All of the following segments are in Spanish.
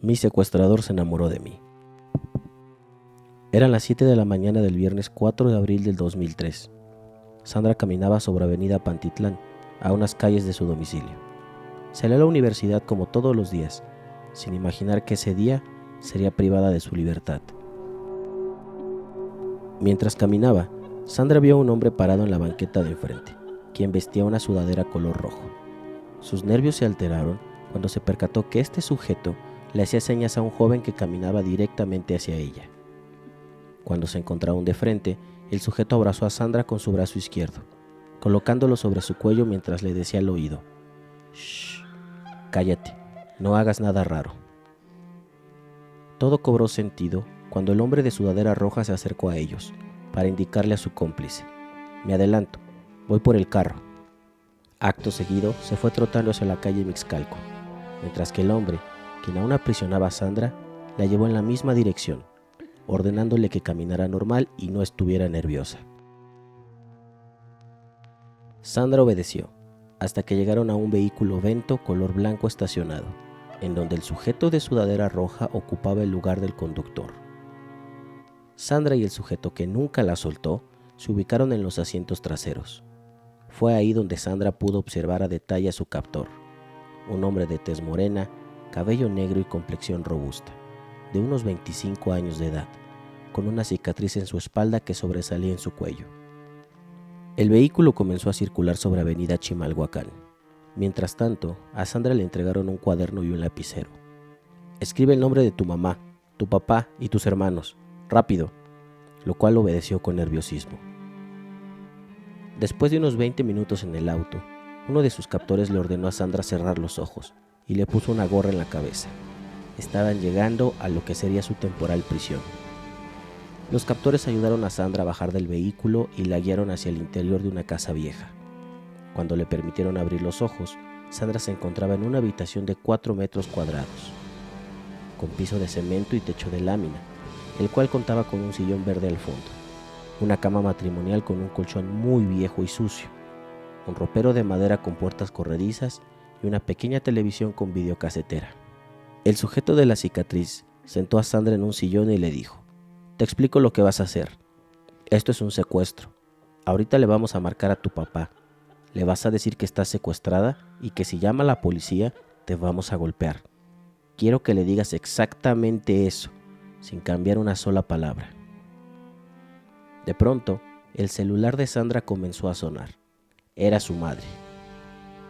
Mi secuestrador se enamoró de mí. Eran las 7 de la mañana del viernes 4 de abril del 2003. Sandra caminaba sobre avenida Pantitlán, a unas calles de su domicilio. Salió a la universidad como todos los días, sin imaginar que ese día sería privada de su libertad. Mientras caminaba, Sandra vio a un hombre parado en la banqueta de enfrente, quien vestía una sudadera color rojo. Sus nervios se alteraron cuando se percató que este sujeto le hacía señas a un joven que caminaba directamente hacia ella. Cuando se encontraron de frente, el sujeto abrazó a Sandra con su brazo izquierdo, colocándolo sobre su cuello mientras le decía al oído: «Shh, cállate, no hagas nada raro». Todo cobró sentido cuando el hombre de sudadera roja se acercó a ellos para indicarle a su cómplice: «Me adelanto, voy por el carro». Acto seguido se fue trotando hacia la calle Mixcalco, mientras que el hombre, quien aún aprisionaba a Sandra, la llevó en la misma dirección, ordenándole que caminara normal y no estuviera nerviosa. Sandra obedeció, hasta que llegaron a un vehículo Vento color blanco estacionado, en donde el sujeto de sudadera roja ocupaba el lugar del conductor. Sandra y el sujeto, que nunca la soltó, se ubicaron en los asientos traseros. Fue ahí donde Sandra pudo observar a detalle a su captor, un hombre de tez morena, cabello negro y complexión robusta, de unos 25 años de edad, con una cicatriz en su espalda que sobresalía en su cuello. El vehículo comenzó a circular sobre avenida Chimalhuacán. Mientras tanto, a Sandra le entregaron un cuaderno y un lapicero. «Escribe el nombre de tu mamá, tu papá y tus hermanos, rápido», lo cual obedeció con nerviosismo. Después de unos 20 minutos en el auto, uno de sus captores le ordenó a Sandra cerrar los ojos y le puso una gorra en la cabeza. Estaban llegando a lo que sería su temporal prisión. Los captores ayudaron a Sandra a bajar del vehículo y la guiaron hacia el interior de una casa vieja. Cuando le permitieron abrir los ojos, Sandra se encontraba en una habitación de 4 metros cuadrados, con piso de cemento y techo de lámina, el cual contaba con un sillón verde al fondo, una cama matrimonial con un colchón muy viejo y sucio, un ropero de madera con puertas corredizas y una pequeña televisión con videocasetera. El sujeto de la cicatriz sentó a Sandra en un sillón y le dijo: «Te explico lo que vas a hacer. Esto es un secuestro. Ahorita le vamos a marcar a tu papá. Le vas a decir que estás secuestrada y que si llama a la policía te vamos a golpear. Quiero que le digas exactamente eso, sin cambiar una sola palabra». De pronto, el celular de Sandra comenzó a sonar. Era su madre.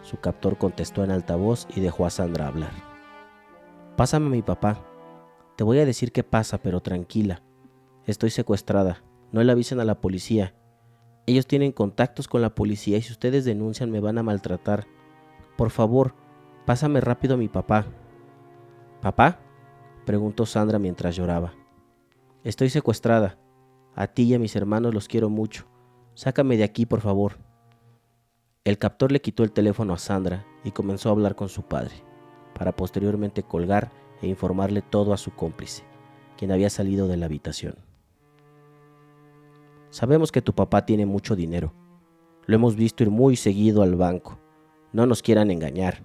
Su captor contestó en altavoz y dejó a Sandra hablar. «Pásame a mi papá. Te voy a decir qué pasa, pero tranquila. Estoy secuestrada. No le avisen a la policía. Ellos tienen contactos con la policía y si ustedes denuncian me van a maltratar. Por favor, pásame rápido a mi papá». «¿Papá?», preguntó Sandra mientras lloraba. «Estoy secuestrada. A ti y a mis hermanos los quiero mucho. Sácame de aquí, por favor». El captor le quitó el teléfono a Sandra y comenzó a hablar con su padre, para posteriormente colgar e informarle todo a su cómplice, quien había salido de la habitación. «Sabemos que tu papá tiene mucho dinero. Lo hemos visto ir muy seguido al banco. No nos quieran engañar.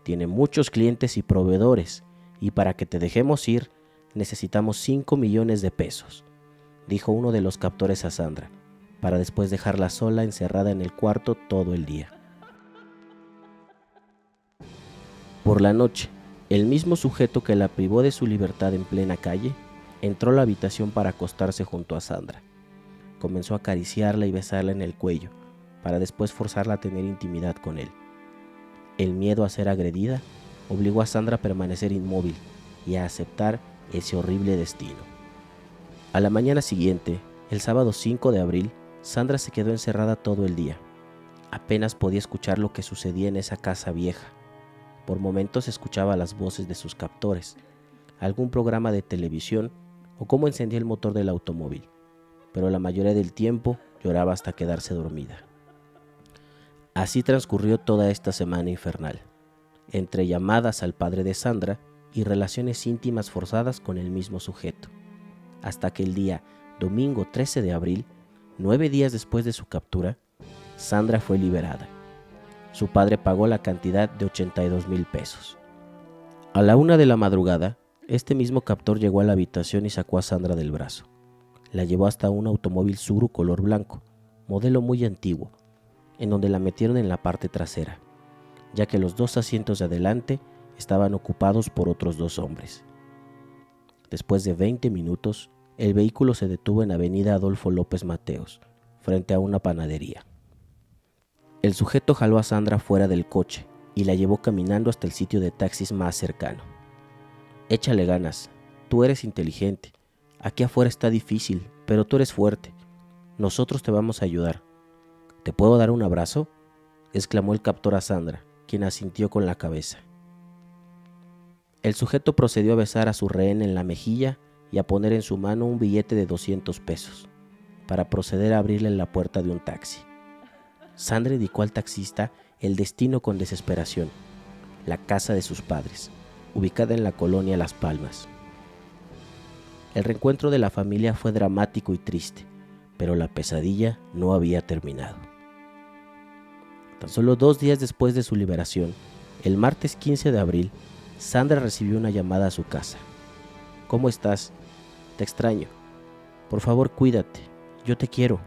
Tiene muchos clientes y proveedores, y para que te dejemos ir, necesitamos 5 millones de pesos», dijo uno de los captores a Sandra, para después dejarla sola encerrada en el cuarto todo el día. Por la noche, el mismo sujeto que la privó de su libertad en plena calle, entró a la habitación para acostarse junto a Sandra. Comenzó a acariciarla y besarla en el cuello, para después forzarla a tener intimidad con él. El miedo a ser agredida obligó a Sandra a permanecer inmóvil y a aceptar ese horrible destino. A la mañana siguiente, el sábado 5 de abril, Sandra se quedó encerrada todo el día. Apenas podía escuchar lo que sucedía en esa casa vieja. Por momentos escuchaba las voces de sus captores, algún programa de televisión o cómo encendía el motor del automóvil, pero la mayoría del tiempo lloraba hasta quedarse dormida. Así transcurrió toda esta semana infernal, entre llamadas al padre de Sandra y relaciones íntimas forzadas con el mismo sujeto, hasta que el día domingo 13 de abril, 9 días después de su captura, Sandra fue liberada. Su padre pagó la cantidad de 82,000 pesos. A la 1 de la madrugada, Este mismo captor llegó a la habitación y sacó a Sandra del brazo. La llevó hasta un automóvil Tsuru color blanco, modelo muy antiguo, en donde la metieron en la parte trasera, ya que los 2 asientos de adelante estaban ocupados por otros 2 hombres. Después de 20 minutos, el vehículo se detuvo en Avenida Adolfo López Mateos, frente a una panadería. El sujeto jaló a Sandra fuera del coche y la llevó caminando hasta el sitio de taxis más cercano. Échale ganas, tú eres inteligente. Aquí afuera está difícil, pero tú eres fuerte. Nosotros te vamos a ayudar. ¿Te puedo dar un abrazo?, exclamó el captor a Sandra, quien asintió con la cabeza. El sujeto procedió a besar a su rehén en la mejilla y a poner en su mano un billete de 200 pesos, para proceder a abrirle la puerta de un taxi. Sandra indicó al taxista el destino con desesperación: la casa de sus padres, ubicada en la colonia Las Palmas. El reencuentro de la familia fue dramático y triste, pero la pesadilla no había terminado. Tan solo 2 días después de su liberación, el martes 15 de abril, Sandra recibió una llamada a su casa. «¿Cómo estás? Te extraño. Por favor, cuídate. Yo te quiero»,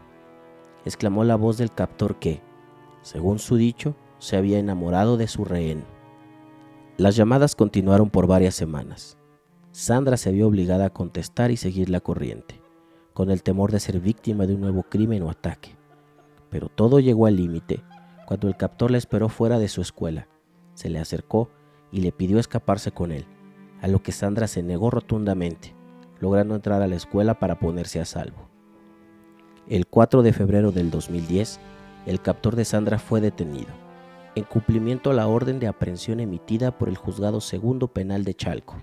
exclamó la voz del captor que, según su dicho, se había enamorado de su rehén. Las llamadas continuaron por varias semanas. Sandra se vio obligada a contestar y seguir la corriente, con el temor de ser víctima de un nuevo crimen o ataque. Pero todo llegó al límite cuando el captor la esperó fuera de su escuela. Se le acercó y le pidió escaparse con él, a lo que Sandra se negó rotundamente, logrando entrar a la escuela para ponerse a salvo. El 4 de febrero del 2010, el captor de Sandra fue detenido, en cumplimiento a la orden de aprehensión emitida por el Juzgado Segundo Penal de Chalco.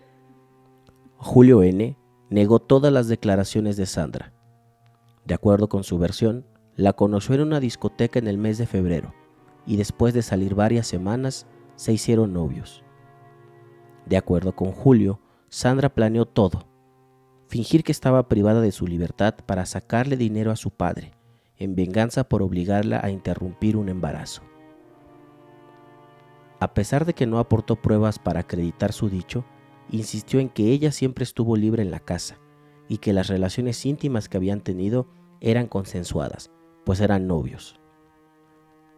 Julio N. negó todas las declaraciones de Sandra. De acuerdo con su versión, la conoció en una discoteca en el mes de febrero y después de salir varias semanas se hicieron novios. De acuerdo con Julio, Sandra planeó todo: fingir que estaba privada de su libertad para sacarle dinero a su padre, en venganza por obligarla a interrumpir un embarazo. A pesar de que no aportó pruebas para acreditar su dicho, insistió en que ella siempre estuvo libre en la casa y que las relaciones íntimas que habían tenido eran consensuadas, pues eran novios.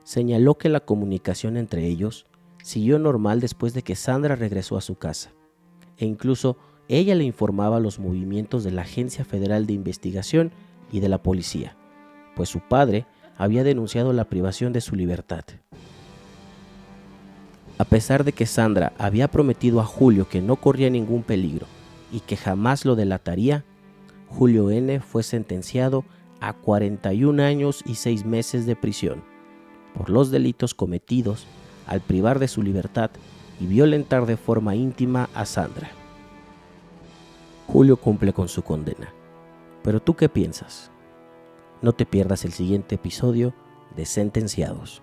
Señaló que la comunicación entre ellos siguió normal después de que Sandra regresó a su casa, e incluso ella le informaba los movimientos de la Agencia Federal de Investigación y de la policía, pues su padre había denunciado la privación de su libertad. A pesar de que Sandra había prometido a Julio que no corría ningún peligro y que jamás lo delataría, Julio N. fue sentenciado a 41 años y 6 meses de prisión por los delitos cometidos al privar de su libertad y violentar de forma íntima a Sandra. Julio cumple con su condena. ¿Pero tú qué piensas? No te pierdas el siguiente episodio de Sentenciados.